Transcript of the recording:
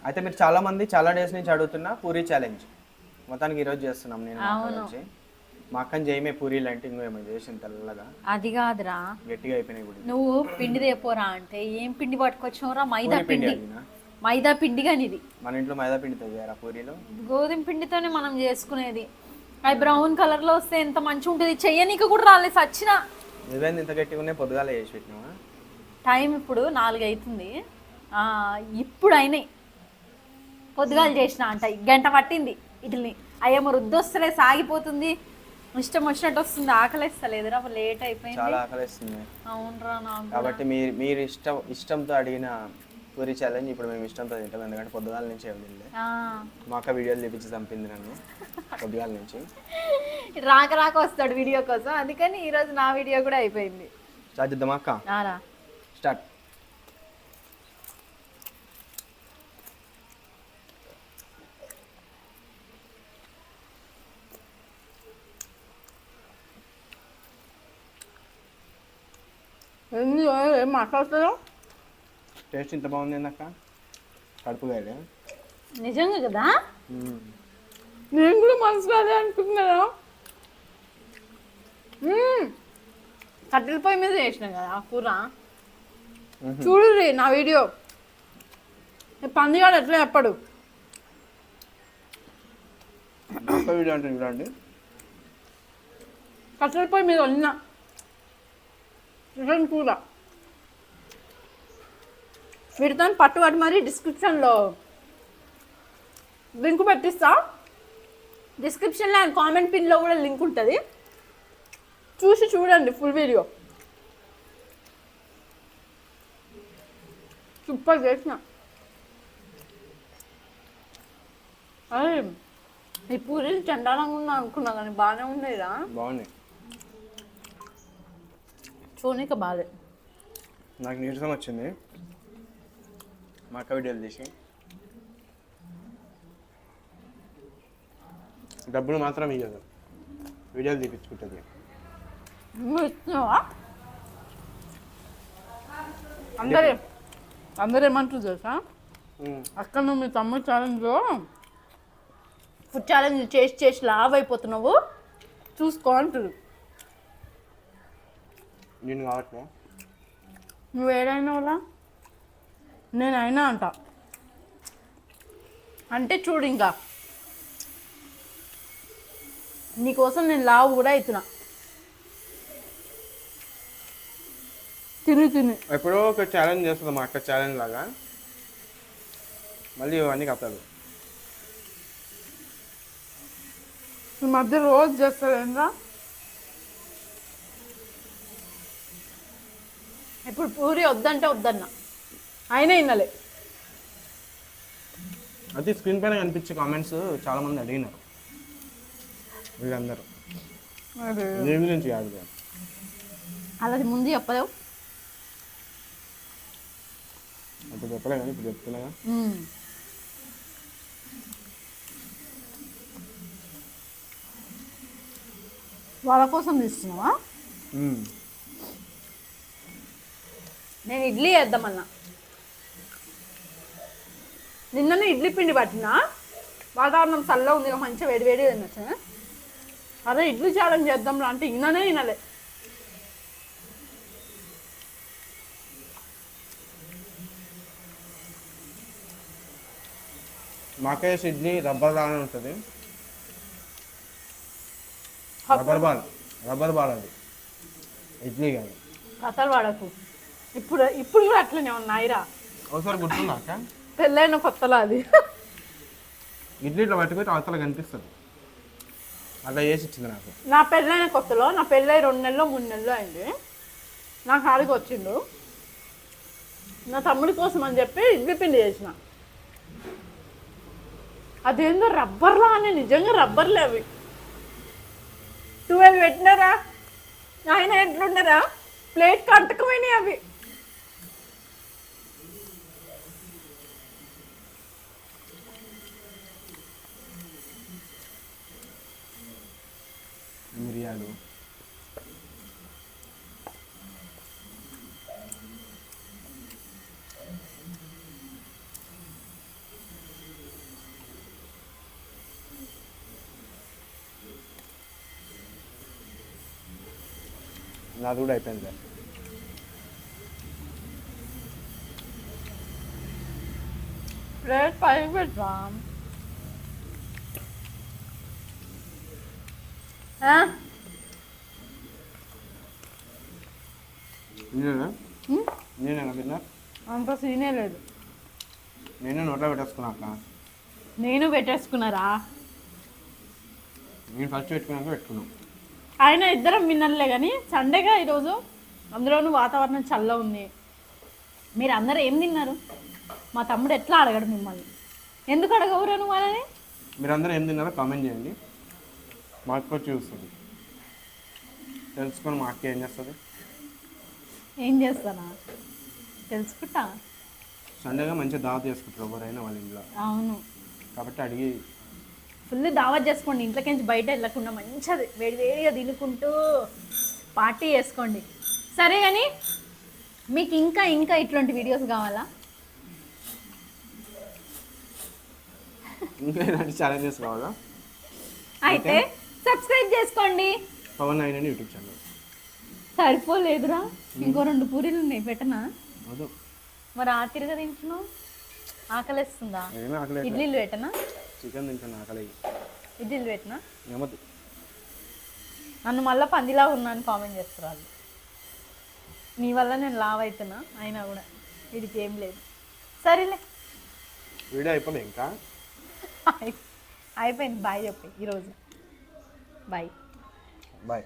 అయితే మీరు చాలా మంది చాలా డేస్ నుంచి అడుగుతున్న పూరి ఛాలెంజ్ మొత్తానికి ఈరోజు చేస్తున్నాం. నేను మా అక్క నుంచి మా అక్కని చేయమే పూరీలు అంటే ఇంకేమో చేసిన తెల్లగా అది కాదురా, గట్టిగా అయిపోయినాయి కూడా. నువ్వు పిండి తేపోరా అంటే ఏం పిండి పట్టుకొచ్చినవరా? మైదా పూరి పిండి పిండి. అడిగినా మైదా పిండి కానీ ఇది మన ఇంట్లో మైదా పిండితో చేయరా పూరీలు? గోధుమ పిండితోనే మనం చేసుకునేది. అవి బ్రౌన్ కలర్ లో వస్తే ఎంత మంచిగా ఉంటుంది. చెయ్యనీకి కూడా రాలేదు సచ్చిన. నువ్వేంది ఇంత గట్టిగా ఉన్నాయి? పొద్దుగాల చేసి పెట్టినావా? టైం ఇప్పుడు 4 అవుతుంది. ఇప్పుడు అయినాయి. పొద్దుగాలు చేసిన అంట గంట పట్టింది ఇట్లని. అయ్యేమో రుద్దొస్తలే, సాగిపోతుంది, ఇష్టం వచ్చినట్టు వస్తుంది. ఆకలిస్తలేదురా, లేట్ అయిపోయింది. చాలా ఆకలిస్తుంది. అవునరా నాకు. కాబట్టి మీరు ఇష్టంతో అడిగిన పూరి ఛాలెంజ్ ఇప్పుడు మేము ఇష్టంతో తింటాం. ఎందుకంటే పొద్దుగాల నుంచి ఏమి తినలే. మా అక్క వీడియోలు చూపించి చంపింది నన్ను పొద్దుగాల నుంచి. రాక రాక వస్తాడు వీడియో కోసం, అందుకని ఈరోజు నా వీడియో కూడా అయిపోయింది. స్టార్ట్ చేద్దామా అక్క? స్టార్ట్. ఏం మాట్లాడుతున్నావు? టేస్ట్ ఇంత బాగుంది అక్క, కడుపు కాదు నిజంగా కదా. నేను కూడా మనసులో అదే అనుకుంటున్నా. కట్టెల పొయ్యి మీద చేసిన కదా ఆ కూర. చూడు నా వీడియో. పందిగాడు ఎట్లా చెప్పడు. వీడియో అంటే చూడండి. కట్టెల పొయ్యి మీద వండిన చికెన్ కూర. వీటితో పట్టుబట్టి మరి డిస్క్రిప్షన్లో లింక్ పెట్టిస్తా. డిస్క్రిప్షన్లో అండ్ కామెంట్ పిన్లో కూడా లింక్ ఉంటుంది, చూసి చూడండి ఫుల్ వీడియో. సూపర్ చేసిన. అదే ఈ పూరీలు చండాలంగా ఉన్నా అనుకున్నా కానీ బాగానే ఉన్నాయిరా. బాగున్నాయి. చూనిక బాగా నాకు నీరసం వచ్చింది మా అక్క వీడియోలు తీసి. డబ్బులు మాత్రం ఇవ్వదు, వీడియోలు తీపించుకుంటుంది. అందరూ ఏమంటారు తెలుసా, అక్కడ నువ్వు మీ తమ్ముడు ఛాలెంజ్లో ఫుడ్ ఛాలెంజ్ చేసి లావ్ అయిపోతున్నావు చూసుకో అంటారు. నేను కావట్లే. నువ్వు ఏడైనా వాళ్ళ నేనైనా అంట అంటే చూడు, ఇంకా నీకోసం నేను లావు కూడా అవుతున్నా తిని. ఎప్పుడో ఒక ఛాలెంజ్ చేస్తుంది మా అక్క, ఛాలెంజ్ లాగా. మళ్ళీ ఇవన్నీ కప్తాడు. ఈ మధ్య రోజు చేస్తావేంద్రా. ఇప్పుడు పూరి వద్దంటే వద్దన్నా, అయినా వినలే. అయితే స్క్రీన్ పైన కనిపించే కామెంట్స్ చాలా మంది అడిగినారు. వీళ్ళందరూ నీ గురించి కాదు, అలాది ముందు చెప్పలేవు. అప్పుడు చెప్పలే కానీ ఇప్పుడు చెప్తున్నాగా. వాళ్ళ కోసం తీస్తున్నావా? నేను ఇడ్లీ వేద్దామన్నా. నిన్ననే ఇడ్లీ పిండి పట్టినా, వాతావరణం చల్లగా ఉంది, మంచిగా వేడి తినొచ్చు. అదే ఇడ్లీ ఛాలెంజ్ చేద్దాం అంటే ఇన్ననే వినలే. మాకేసి ఇడ్లీ రబ్బర్ లాగానే ఉంటుంది. రబ్బర్ బాల్ అది, ఇడ్లీ కాదు. కథలు వాడకు. ఇప్పుడు కూడా అట్లనే ఉన్నాయిరా. ఒకసారి గుర్తుందా అక్క? పెళ్ళైన కొత్తలో అది ఇడ్లీ ఇట్లా పట్టుకొని అవతల కనిపిస్తుంది, అట్లా చేసి ఇచ్చింది నాకు. నా పెళ్ళైన కొత్తలో, నా పెళ్ళై 2 నెలలు 3 నెలలు అయింది. నాకు హాడికి వచ్చిండు. నా తమ్ముడి కోసం అని చెప్పి ఇడ్లీ పిండి చేసిన. అదేందో రబ్బర్లా అని, నిజంగా రబ్బర్లే అవి. 12 పెట్టినారా ఆయన, ఎట్లుండరా ప్లేట్ కంటకమైనవి అవి. మిరియాలు, నాది కూడా అయిపోయింది. ప్లేట్ పైకి పెట్టరా నేనేనా నేనేనా తిన్నా? అంత సీనే లేదు. నేనే నోట్లో పెట్టేసుకున్నా అక్క. నేను పెట్టేసుకున్నారా? నేను ఫస్ట్ పెట్టుకున్నాక పెట్టుకున్నాం. ఆయన ఇద్దరం విన్నర్లే కానీ సండేగా ఈరోజు, అందులోనూ వాతావరణం చల్ల ఉంది. మీరు అందరూ ఏం తిన్నారు? మా తమ్ముడు ఎట్లా అడగడు మిమ్మల్ని? ఎందుకు అడగవురా నువ్వు అని? మీరందరూ ఏం తిన్నారో కామెంట్ చేయండి. మా అక్క చూస్తుంది, తెలుసుకొని మా అక్క ఏం చేస్తుంది. ఏం చేస్తానా తెలుసుకుంటా. సండేగా మంచిగా దావత్ చేసుకుంటారు ఎవరైనా వాళ్ళ ఇంట్లో. అవును, కాబట్టి అడిగి ఫుల్ దావత్ చేసుకోండి. ఇంట్లోకి నుంచి బయట వెళ్ళకుండా మంచిగా వేడివేడిగా తినుకుంటూ పార్టీ చేసుకోండి. సరే కానీ మీకు ఇంకా ఇంకా ఇట్లాంటి వీడియోస్ కావాలా? ఇంకా ఇలాంటి ఛాలెంజెస్ కావాలా? అయితే సబ్స్క్రైబ్ చేసుకోండి పవన్ నైన్ అని యూట్యూబ్ ఛానల్. సరిపోలేదురా, ఇంకో 2 పూరీలు ఉన్నాయి, పెట్టనా? అదో మరి ఆ తిరగ తింటున్నావు, ఆకలిస్తుందా? ఏమీ ఆకలి. ఇడ్లీలు పెట్టనా? చికెన్ తింటాను, ఆకలి. ఇడ్లీలు పెట్టనా? ఏమద్దు. నన్ను మళ్ళీ పందిలా ఉన్నాను కామెంట్ చేస్తారు. నీ వల్ల నేను లావ్ అవుతున్నా, అయినా కూడా వీడికి ఏం లేదు. సరేలే, వీడియో అయిపోలే ఇంకా. అయిపోయింది. బాయ్ చెప్పి ఈరోజు బాయ్. బాయ్.